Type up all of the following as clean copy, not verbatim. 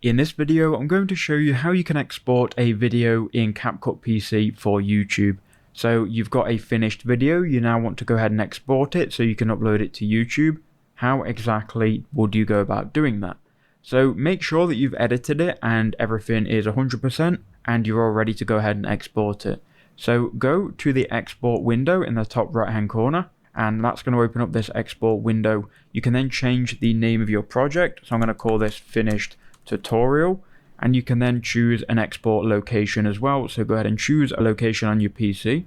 In this video, I'm going to show you how you can export a video in CapCut PC for YouTube. So you've got a finished video, you now want to go ahead and export it so you can upload it to YouTube. How exactly would you go about doing that? So make sure that you've edited it and everything is 100% and you're all ready to go ahead and export it. So go to the export window in the top right hand corner, and that's going to open up this export window. You can then change the name of your project. So I'm going to call this finished tutorial, and you can then choose an export location as well. So go ahead and choose a location on your PC.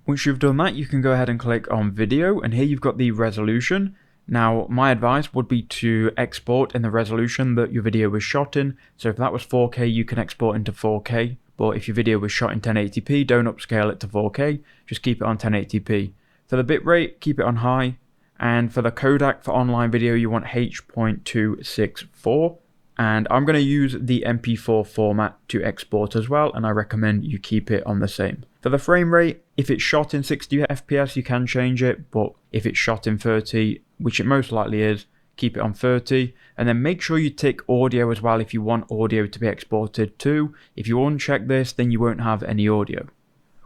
Once you've done that, you can go ahead and click on video, and here you've got the resolution. Now my advice would be to export in the resolution that your video was shot in. So if that was 4K, you can export into 4K, but if your video was shot in 1080p, don't upscale it to 4K, just keep it on 1080p. For the bitrate, keep it on high, and for the codec for online video, you want H.264. And I'm going to use the MP4 format to export as well, and I recommend you keep it on the same. For the frame rate, if it's shot in 60 FPS, you can change it, but if it's shot in 30, which it most likely is, keep it on 30. And then make sure you tick audio as well if you want audio to be exported too. If you uncheck this, then you won't have any audio.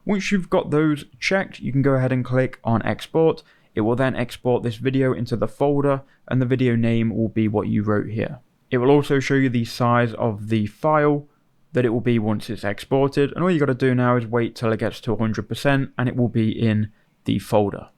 Once you've got those checked, you can go ahead and click on export. It will then export this video into the folder, and the video name will be what you wrote here. It will also show you the size of the file that it will be once it's exported, and all you got to do now is wait till it gets to 100% and it will be in the folder.